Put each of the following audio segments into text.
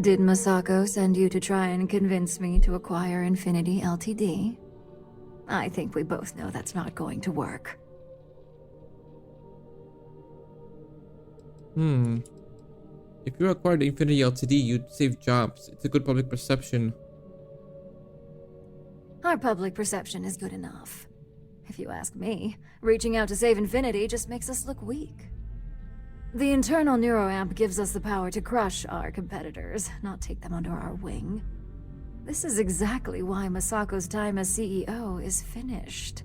Did Masako send you to try and convince me to acquire Infinity Ltd? I think we both know that's not going to work. If you acquired Infinity Ltd, you'd save jobs. It's a good public perception. Our public perception is good enough. If you ask me, reaching out to save Infinity just makes us look weak. The internal neuroamp gives us the power to crush our competitors, not take them under our wing. This is exactly why Masako's time as CEO is finished.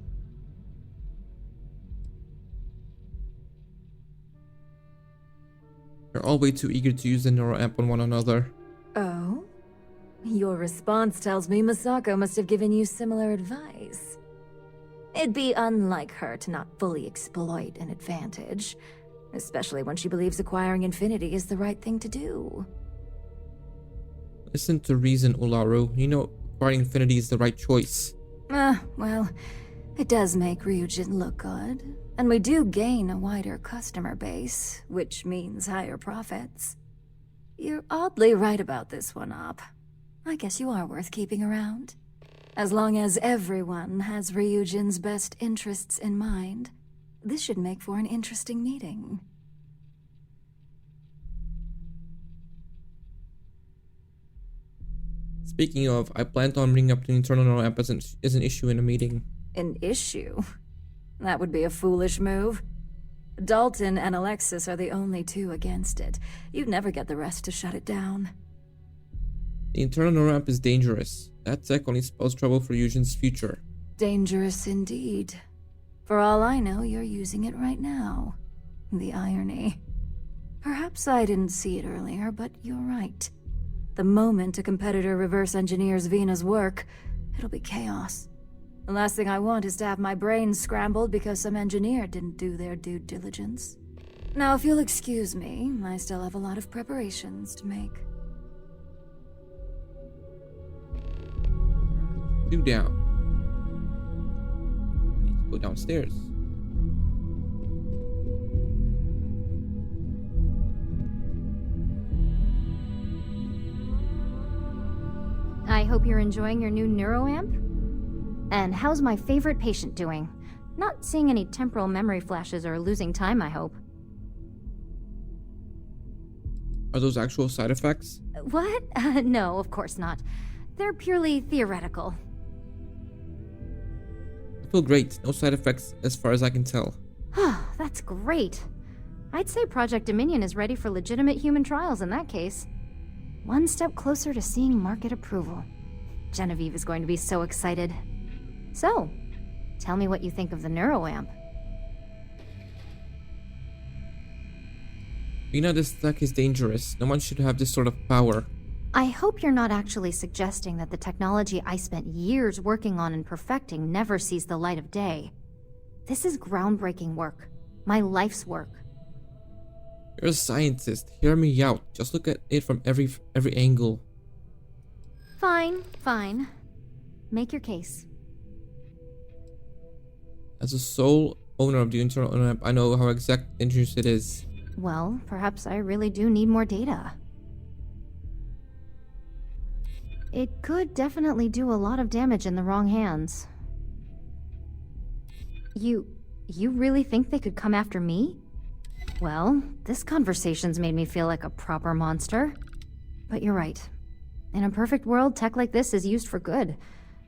You're all way too eager to use the neuroamp on one another. Oh? Your response tells me Masako must have given you similar advice. It'd be unlike her to not fully exploit an advantage, especially when she believes acquiring Infinity is the right thing to do. Listen to reason, Ularu. You know acquiring Infinity is the right choice. Well, it does make Ryujin look good, and we do gain a wider customer base, which means higher profits. You're oddly right about this one, Op. I guess you are worth keeping around. As long as everyone has Ryujin's best interests in mind, this should make for an interesting meeting. Speaking of, I planned on bringing up the internal neuroamp as an issue in a meeting. An issue? That would be a foolish move. Dalton and Alexis are the only two against it. You'd never get the rest to shut it down. The internal neuroamp is dangerous. That tech only spells trouble for Yujin's future. Dangerous indeed. For all I know, you're using it right now. The irony. Perhaps I didn't see it earlier, but you're right. The moment a competitor reverse engineers Vina's work, it'll be chaos. The last thing I want is to have my brain scrambled because some engineer didn't do their due diligence. Now, if you'll excuse me, I still have a lot of preparations to make. Do down. I need to go downstairs. I hope you're enjoying your new neuroamp. And how's my favorite patient doing? Not seeing any temporal memory flashes or losing time, I hope. Are those actual side effects? What? No, of course not. They're purely theoretical. I feel great. No side effects as far as I can tell. That's great. I'd say Project Dominion is ready for legitimate human trials in that case. One step closer to seeing market approval. Genevieve is going to be so excited. So, tell me what you think of the neuroamp. Vina, this tech is dangerous. No one should have this sort of power. I hope you're not actually suggesting that the technology I spent years working on and perfecting never sees the light of day. This is groundbreaking work. My life's work. You're a scientist. Hear me out. Just look at it from every angle. Fine. Make your case. As a sole owner of the internal neuroamp, I know how exact dangerous it is. Well, perhaps I really do need more data. It could definitely do a lot of damage in the wrong hands. You really think they could come after me? Well, this conversation's made me feel like a proper monster. But you're right. In a perfect world, tech like this is used for good.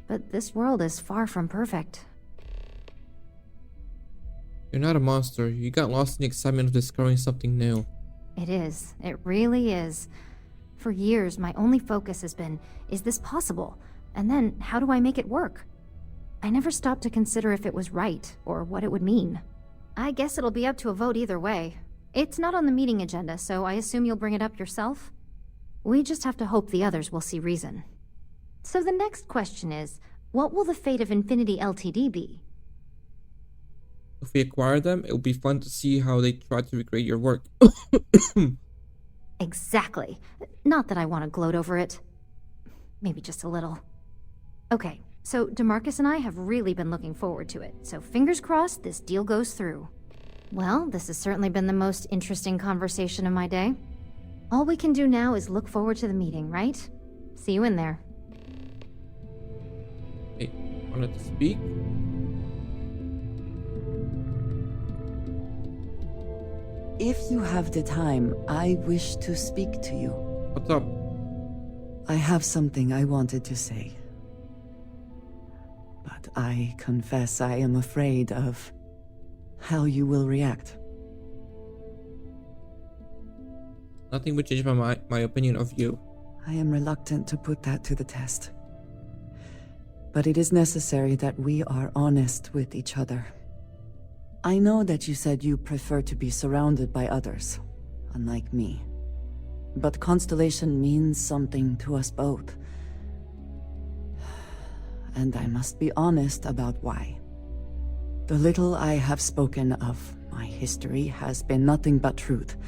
But this world is far from perfect. You're not a monster. You got lost in the excitement of discovering something new. It is. It really is. For years, my only focus has been, is this possible? And then, how do I make it work? I never stopped to consider if it was right, or what it would mean. I guess it'll be up to a vote either way. It's not on the meeting agenda, so I assume you'll bring it up yourself? We just have to hope the others will see reason. So the next question is, what will the fate of Infinity Ltd be? If we acquire them, it will be fun to see how they try to recreate your work. Exactly. Not that I want to gloat over it. Maybe just a little. Okay, so DeMarcus and I have really been looking forward to it, so fingers crossed this deal goes through. Well, this has certainly been the most interesting conversation of my day. All we can do now is look forward to the meeting, right? See you in there. Hey, wanted to speak? If you have the time, I wish to speak to you. What's up? I have something I wanted to say. But I confess I am afraid of how you will react. Nothing would change my opinion of you. I am reluctant to put that to the test. But it is necessary that we are honest with each other. I know that you said you prefer to be surrounded by others, unlike me. But Constellation means something to us both. And I must be honest about why. The little I have spoken of my history has been nothing but truth.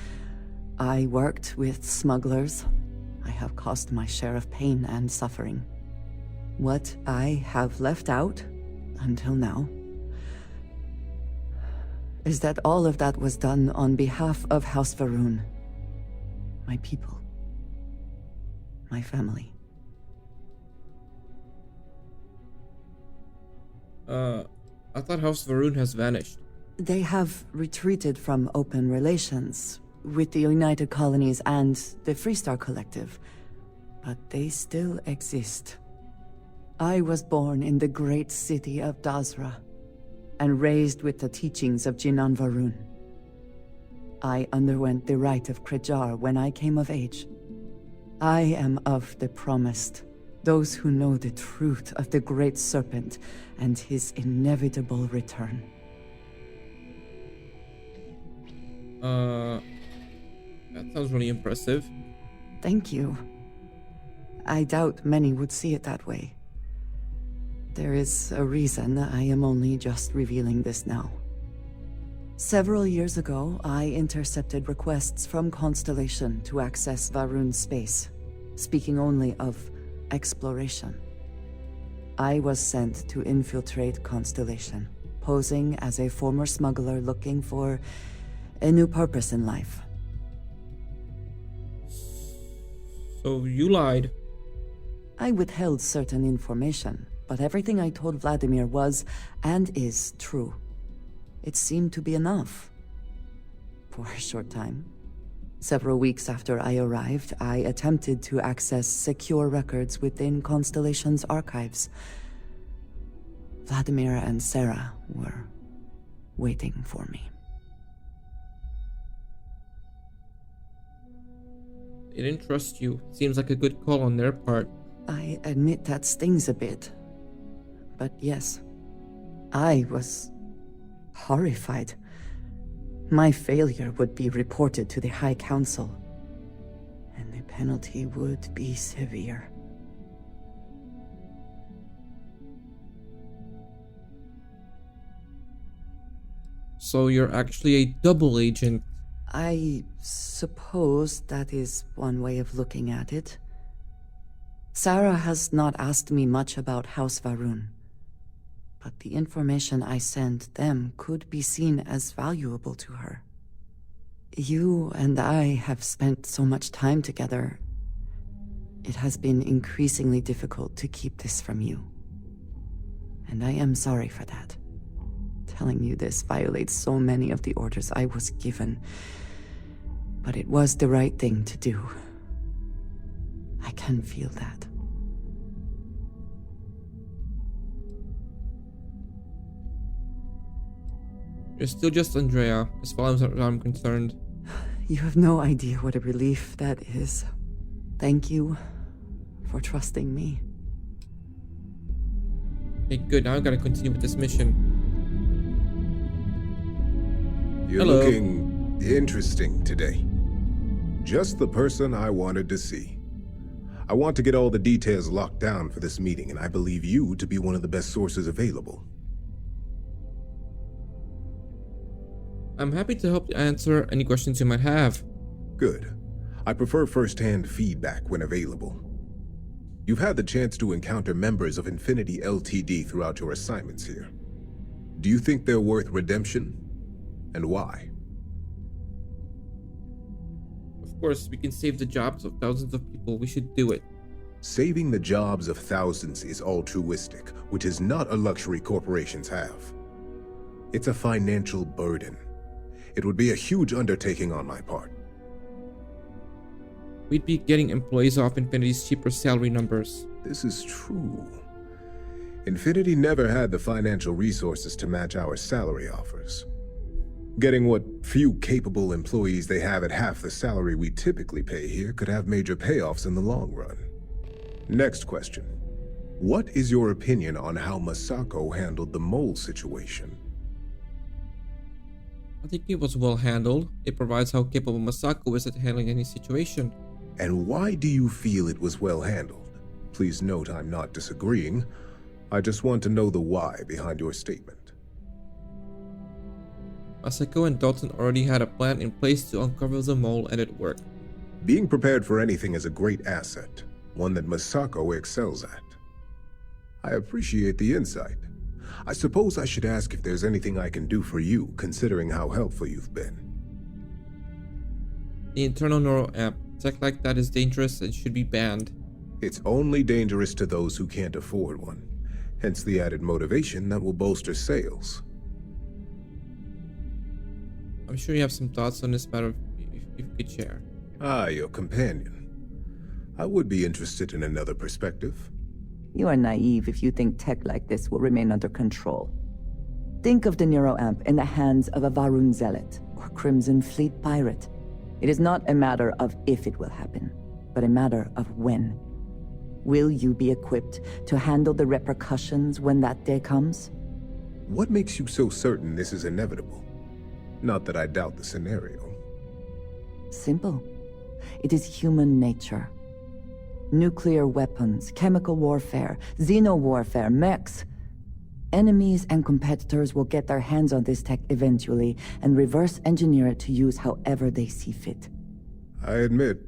I worked with smugglers. I have caused my share of pain and suffering. What I have left out, until now, is that all of that was done on behalf of House Varun. My people. My family. I thought House Varun has vanished. They have retreated from open relations with the United Colonies and the Freestar Collective, but they still exist. I was born in the great city of Dazra, and raised with the teachings of Jinan Varun. I underwent the rite of Krejar when I came of age. I am of the promised, those who know the truth of the Great Serpent and his inevitable return. That sounds really impressive. Thank you. I doubt many would see it that way. There is a reason I am only just revealing this now. Several years ago, I intercepted requests from Constellation to access Varun's space, speaking only of exploration. I was sent to infiltrate Constellation, posing as a former smuggler looking for a new purpose in life. So you lied. I withheld certain information, but everything I told Vladimir was, and is, true. It seemed to be enough. For a short time. Several weeks after I arrived, I attempted to access secure records within Constellation's archives. Vladimir and Sarah were waiting for me. They didn't trust you. Seems like a good call on their part. I admit that stings a bit. But yes, I was horrified. My failure would be reported to the High Council, and the penalty would be severe. So you're actually a double agent. I suppose that is one way of looking at it. Sarah has not asked me much about House Varun, but the information I sent them could be seen as valuable to her. You and I have spent so much time together. It has been increasingly difficult to keep this from you. And I am sorry for that. Telling you this violates so many of the orders I was given. But it was the right thing to do. I can feel that. You're still just Andrea, as far as I'm concerned. You have no idea what a relief that is. Thank you for trusting me. Okay, good. Now I gotta continue with this mission. You're Hello. looking interesting today. Just the person I wanted to see. I want to get all the details locked down for this meeting, and I believe you to be one of the best sources available. I'm happy to help answer any questions you might have. Good. I prefer first-hand feedback when available. You've had the chance to encounter members of Infinity LTD throughout your assignments here. Do you think they're worth redemption? And why? Of course, we can save the jobs of thousands of people. We should do it. Saving the jobs of thousands is altruistic, which is not a luxury corporations have. It's a financial burden. It would be a huge undertaking on my part. We'd be getting employees off Infinity's cheaper salary numbers. This is true. Infinity never had the financial resources to match our salary offers. Getting what few capable employees they have at half the salary we typically pay here could have major payoffs in the long run. Next question. What is your opinion on how Masako handled the mole situation? I think it was well handled. It provides how capable Masako is at handling any situation. And why do you feel it was well handled? Please note I'm not disagreeing. I just want to know the why behind your statement. Masako and Dalton already had a plan in place to uncover the mole, and it worked. Being prepared for anything is a great asset, one that Masako excels at. I appreciate the insight. I suppose I should ask if there's anything I can do for you, considering how helpful you've been. The internal neural amp. Tech like that is dangerous and should be banned. It's only dangerous to those who can't afford one, hence the added motivation that will bolster sales. I'm sure you have some thoughts on this matter if you could share. Ah, your companion. I would be interested in another perspective. You are naive if you think tech like this will remain under control. Think of the Neuroamp in the hands of a Varun Zealot or Crimson Fleet pirate. It is not a matter of if it will happen, but a matter of when. Will you be equipped to handle the repercussions when that day comes? What makes you so certain this is inevitable? Not that I doubt the scenario. Simple. It is human nature. Nuclear weapons, chemical warfare, xeno-warfare, mechs. Enemies and competitors will get their hands on this tech eventually and reverse engineer it to use however they see fit. I admit,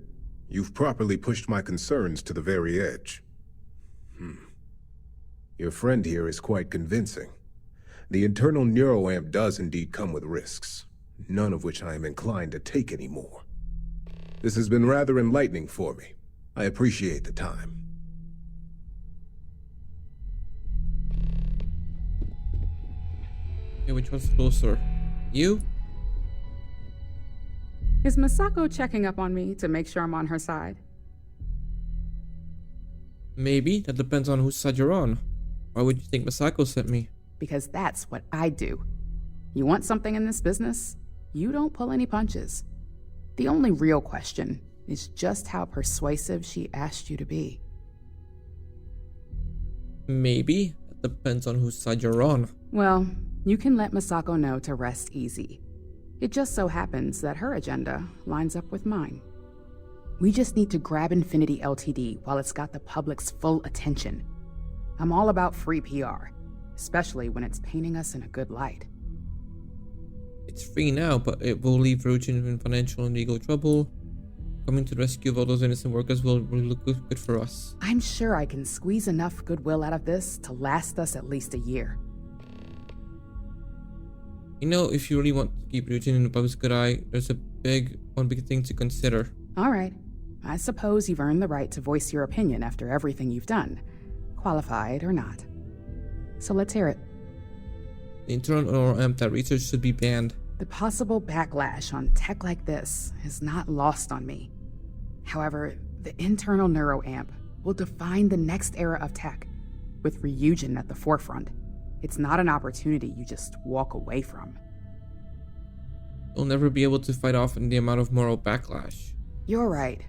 you've properly pushed my concerns to the very edge. Your friend here is quite convincing. The internal neuroamp does indeed come with risks, none of which I am inclined to take anymore. This has been rather enlightening for me. I appreciate the time. Okay, which one's closer? You? Is Masako checking up on me to make sure I'm on her side? Maybe. That depends on whose side you're on. Why would you think Masako sent me? Because that's what I do. You want something in this business? You don't pull any punches. The only real question is just how persuasive she asked you to be. Maybe. That depends on whose side you're on. Well, you can let Masako know to rest easy. It just so happens that her agenda lines up with mine. We just need to grab Infinity Ltd. while it's got the public's full attention. I'm all about free PR, especially when it's painting us in a good light. It's free now, but it will leave Ryujin in financial and legal trouble. Coming to the rescue of all those innocent workers will look good for us. I'm sure I can squeeze enough goodwill out of this to last us at least a year. You know, if you really want to keep Ryujin in the public's good eye, there's one big thing to consider. All right. I suppose you've earned the right to voice your opinion after everything you've done, qualified or not. So let's hear it. The internal neuroamp that research should be banned. The possible backlash on tech like this is not lost on me. However, the internal neuroamp will define the next era of tech, with Ryujin at the forefront. It's not an opportunity you just walk away from. You'll never be able to fight off the amount of moral backlash. You're right.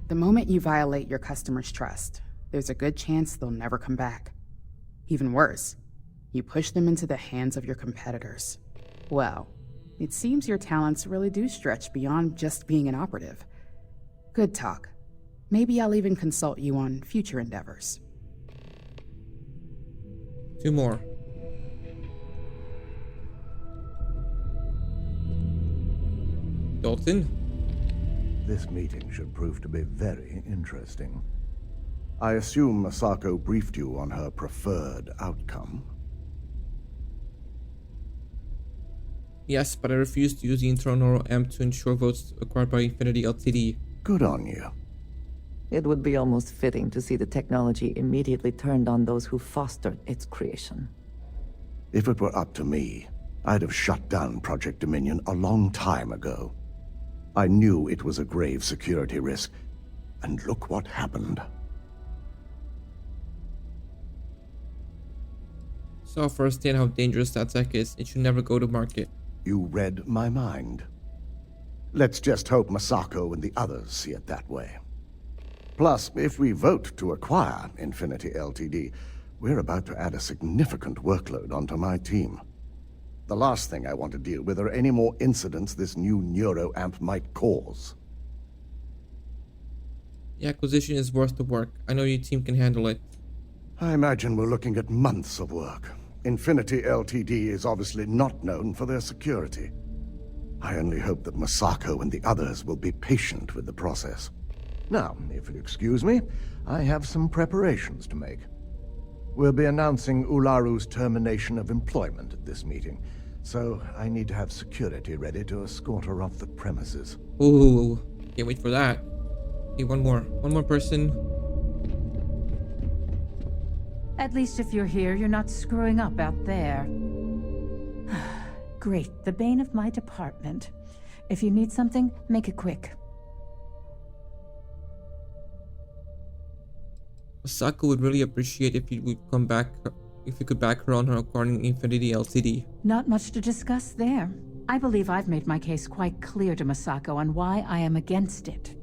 The moment you violate your customers' trust, there's a good chance they'll never come back. Even worse, you push them into the hands of your competitors. Well, it seems your talents really do stretch beyond just being an operative. Good talk. Maybe I'll even consult you on future endeavors. 2 more. Dalton? This meeting should prove to be very interesting. I assume Masako briefed you on her preferred outcome. Yes, but I refuse to use the internal neural amp to ensure votes acquired by Infinity Ltd. Good on you. It would be almost fitting to see the technology immediately turned on those who fostered its creation. If it were up to me, I'd have shut down Project Dominion a long time ago. I knew it was a grave security risk, and look what happened. Saw firsthand how dangerous that tech is. It should never go to market. You read my mind. Let's just hope Masako and the others see it that way. Plus, if we vote to acquire Infinity Ltd., we're about to add a significant workload onto my team. The last thing I want to deal with are any more incidents this new neuroamp might cause. The acquisition is worth the work. I know your team can handle it. I imagine we're looking at months of work. Infinity Ltd. is obviously not known for their security. I only hope that Masako and the others will be patient with the process. Now, if you'll excuse me, I have some preparations to make. We'll be announcing Ularu's termination of employment at this meeting, so I need to have security ready to escort her off the premises. Ooh, can't wait for that. Okay, one more person. At least if you're here, you're not screwing up out there. Great, the bane of my department. If you need something, make it quick. Masako would really appreciate if you would come back, if you could back her on her acquiring Infinity Ltd. Not much to discuss there. I believe I've made my case quite clear to Masako on why I am against it.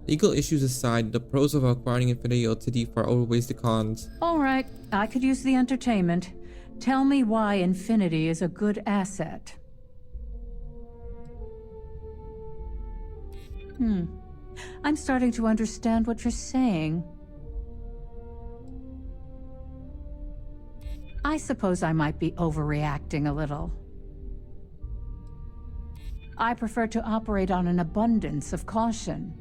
Legal issues aside, the pros of acquiring Infinity Ltd. far outweighs the cons. All right, I could use the entertainment. Tell me why Infinity is a good asset. I'm starting to understand what you're saying. I suppose I might be overreacting a little. I prefer to operate on an abundance of caution.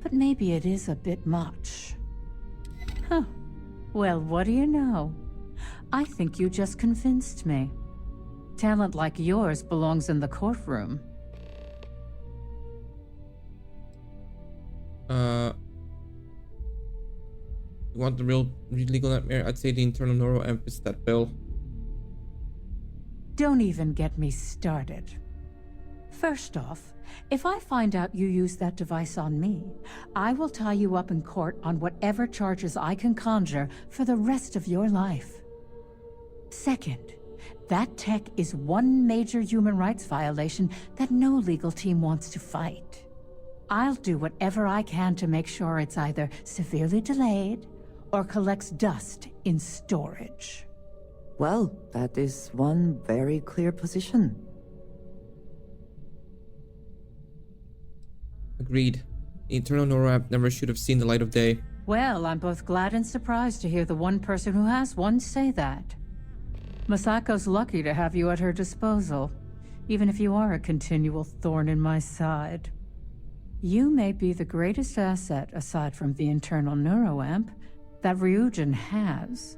But maybe it is a bit much. Huh. Well, what do you know? I think you just convinced me. Talent like yours belongs in the courtroom. You want the real legal nightmare? I'd say the internal neural amp is that bill. Don't even get me started. First off, if I find out you used that device on me, I will tie you up in court on whatever charges I can conjure for the rest of your life. Second, that tech is one major human rights violation that no legal team wants to fight. I'll do whatever I can to make sure it's either severely delayed or collects dust in storage. Well, that is one very clear position. Agreed. The internal neural amp never should have seen the light of day. Well, I'm both glad and surprised to hear the one person who has one say that. Masako's lucky to have you at her disposal, even if you are a continual thorn in my side. You may be the greatest asset, aside from the internal neuroamp, that Ryujin has.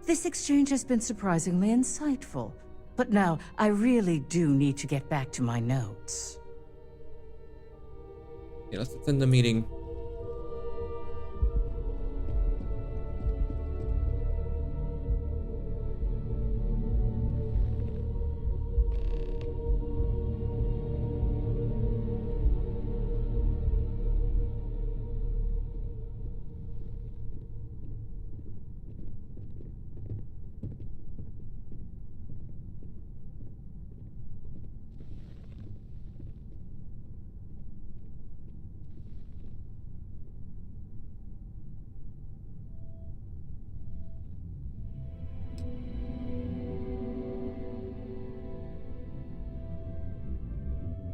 This exchange has been surprisingly insightful, but now I really do need to get back to my notes. Okay, let's attend the meeting.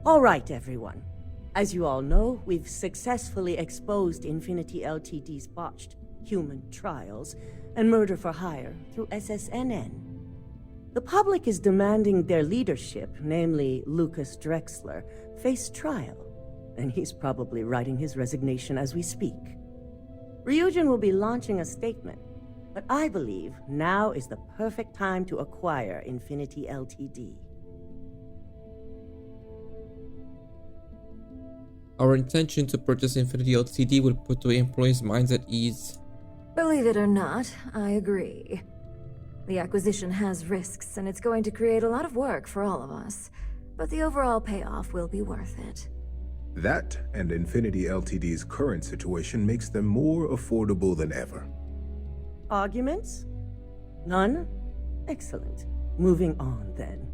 All right, everyone. As you all know, we've successfully exposed Infinity Ltd's botched human trials and murder for hire through SSNN. The public is demanding their leadership, namely Lucas Drexler, face trial, and he's probably writing his resignation as we speak. Ryujin will be launching a statement, But I believe now is the perfect time to acquire Infinity Ltd. Our intention to purchase Infinity Ltd would put the employees' minds at ease. Believe it or not, I agree. The acquisition has risks, and it's going to create a lot of work for all of us. But the overall payoff will be worth it. That and Infinity Ltd's current situation makes them more affordable than ever. Arguments? None? Excellent. Moving on, then.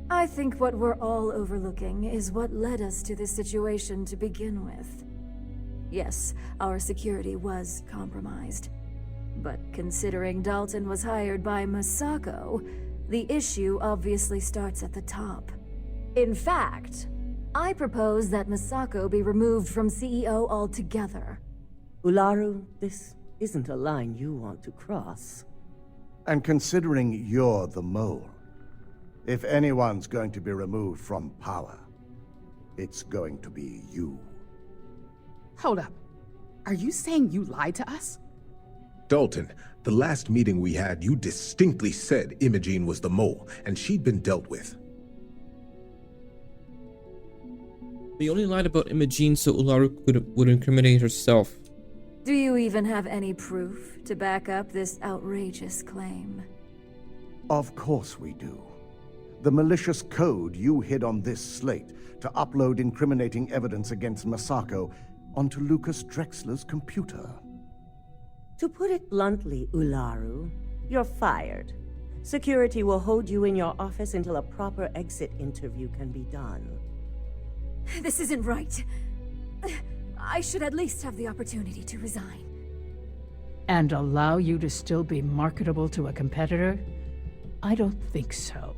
I think what we're all overlooking is what led us to this situation to begin with. Yes, our security was compromised. But considering Dalton was hired by Masako, the issue obviously starts at the top. In fact, I propose that Masako be removed from CEO altogether. Ularu, this isn't a line you want to cross. And considering you're the mole, if anyone's going to be removed from power, it's going to be you. Hold up. Are you saying you lied to us? Dalton, the last meeting we had, you distinctly said Imogene was the mole, and she'd been dealt with. We only lied about Imogene so Ularu would incriminate herself. Do you even have any proof to back up this outrageous claim? Of course we do. The malicious code you hid on this slate to upload incriminating evidence against Masako onto Lucas Drexler's computer. To put it bluntly, Ularu, you're fired. Security will hold you in your office until a proper exit interview can be done. This isn't right. I should at least have the opportunity to resign. And allow you to still be marketable to a competitor? I don't think so.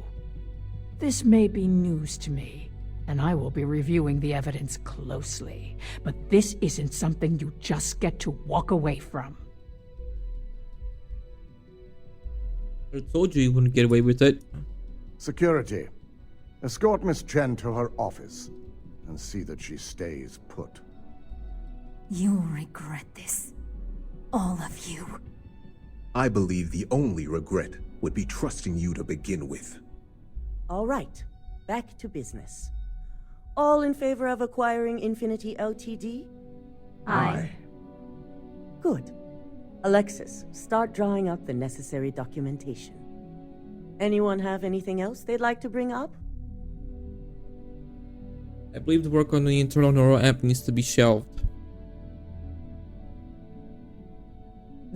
This may be news to me, and I will be reviewing the evidence closely. But this isn't something you just get to walk away from. I told you wouldn't get away with it. Security, escort Miss Chen to her office and see that she stays put. You'll regret this. All of you. I believe the only regret would be trusting you to begin with. All right, back to business. All in favor of acquiring Infinity Ltd? Aye. Good. Alexis, start drawing up the necessary documentation. Anyone have anything else they'd like to bring up? I believe the work on the internal neural amp needs to be shelved.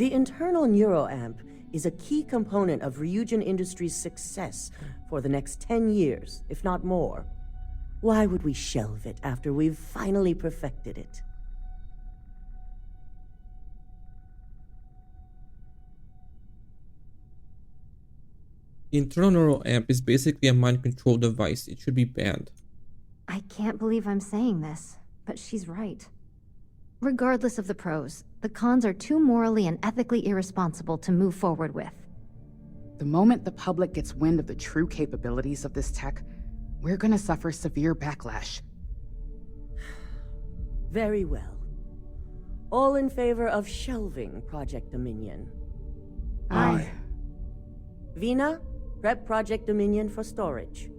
The internal neuroamp is a key component of Ryujin Industries' success for the next 10 years, if not more. Why would we shelve it after we've finally perfected it? The internal neural amp is basically a mind control device. It should be banned. I can't believe I'm saying this, but she's right. Regardless of the pros, the cons are too morally and ethically irresponsible to move forward with. The moment the public gets wind of the true capabilities of this tech, we're gonna suffer severe backlash. Very well. All in favor of shelving Project Dominion? Aye. Vina, prep Project Dominion for storage.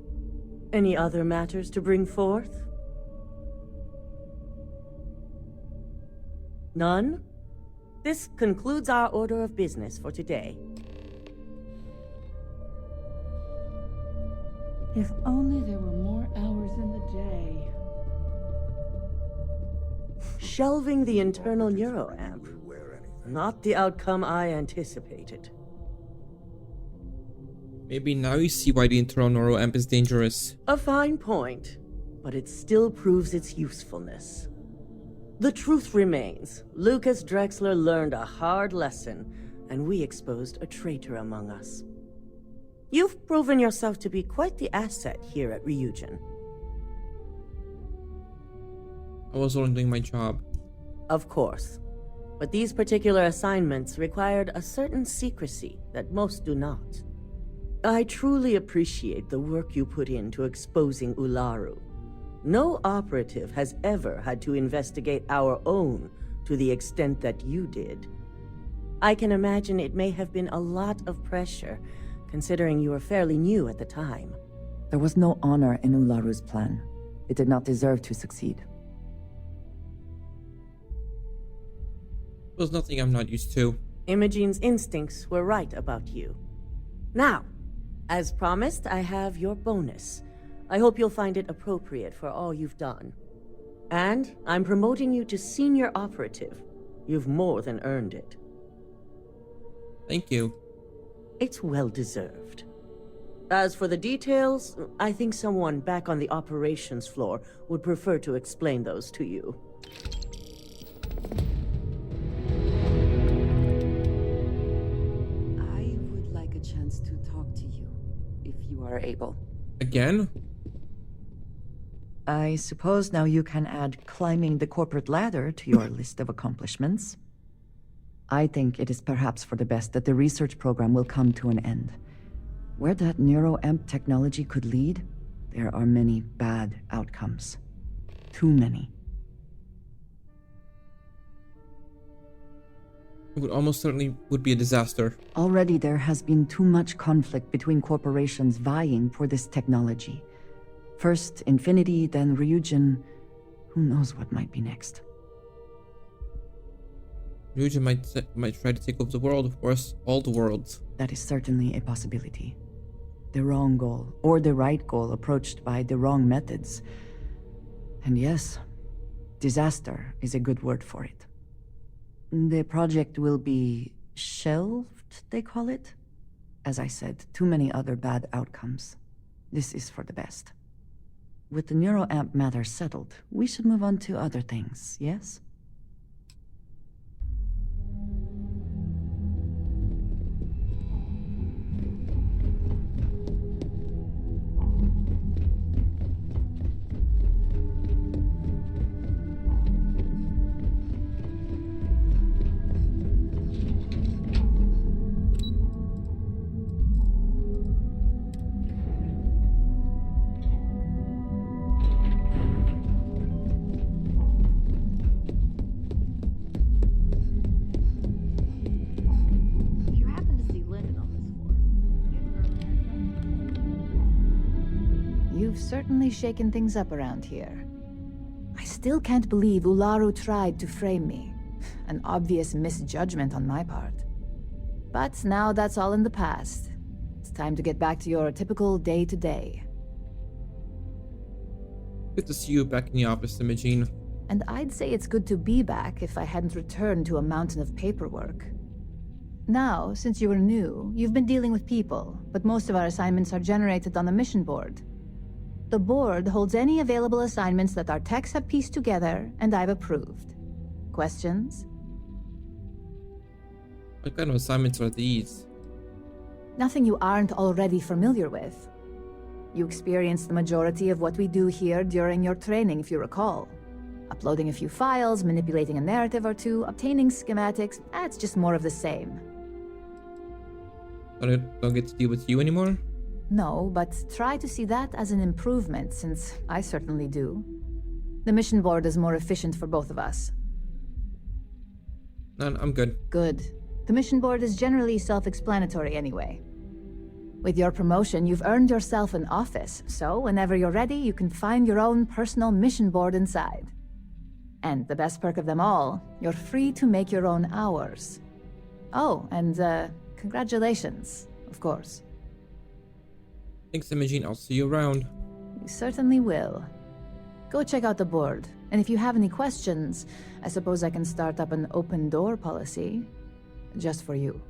Any other matters to bring forth? None? This concludes our order of business for today. If only there were more hours in the day. Shelving the internal neuroamp. Not the outcome I anticipated. Maybe now you see why the internal neural amp is dangerous. A fine point, but it still proves its usefulness. The truth remains, Lucas Drexler learned a hard lesson, and we exposed a traitor among us. You've proven yourself to be quite the asset here at Ryujin. I was only doing my job. Of course. But these particular assignments required a certain secrecy that most do not. I truly appreciate the work you put into exposing Ularu. No operative has ever had to investigate our own to the extent that you did. I can imagine it may have been a lot of pressure, considering you were fairly new at the time. There was no honor in Ularu's plan. It did not deserve to succeed. There's nothing I'm not used to. Imogene's instincts were right about you. Now, as promised, I have your bonus. I hope you'll find it appropriate for all you've done. And I'm promoting you to senior operative. You've more than earned it. Thank you. It's well deserved. As for the details, I think someone back on the operations floor would prefer to explain those to you. I would like a chance to talk to you, if you are able. Again? I suppose now you can add climbing the corporate ladder to your list of accomplishments. I think it is perhaps for the best that the research program will come to an end. Where that neuroamp technology could lead, there are many bad outcomes. Too many. It would almost certainly would be a disaster. Already there has been too much conflict between corporations vying for this technology. First Infinity, then Ryujin. Who knows what might be next? Ryujin might try to take over the world, of course, all the worlds. That is certainly a possibility. The wrong goal, or the right goal approached by the wrong methods. And yes, disaster is a good word for it. The project will be shelved, they call it? As I said, too many other bad outcomes. This is for the best. With the neuroamp matter settled, we should move on to other things, yes? You've certainly shaken things up around here. I still can't believe Ularu tried to frame me. An obvious misjudgment on my part. But now that's all in the past. It's time to get back to your typical day-to-day. Good to see you back in the office, Imogene. And I'd say it's good to be back if I hadn't returned to a mountain of paperwork. Now, since you were new, you've been dealing with people, but most of our assignments are generated on the mission board. The board holds any available assignments that our techs have pieced together, and I've approved. Questions? What kind of assignments are these? Nothing you aren't already familiar with. You experienced the majority of what we do here during your training, if you recall. Uploading a few files, manipulating a narrative or two, obtaining schematics, it's just more of the same. Don't get to deal with you anymore? No, but try to see that as an improvement, since I certainly do. The mission board is more efficient for both of us. No, I'm good. Good. The mission board is generally self-explanatory anyway. With your promotion, you've earned yourself an office, so whenever you're ready, you can find your own personal mission board inside. And the best perk of them all, you're free to make your own hours. Oh, and congratulations, of course. Thanks, Imogene. I'll see you around. You certainly will. Go check out the board, and if you have any questions, I suppose I can start up an open door policy. Just for you.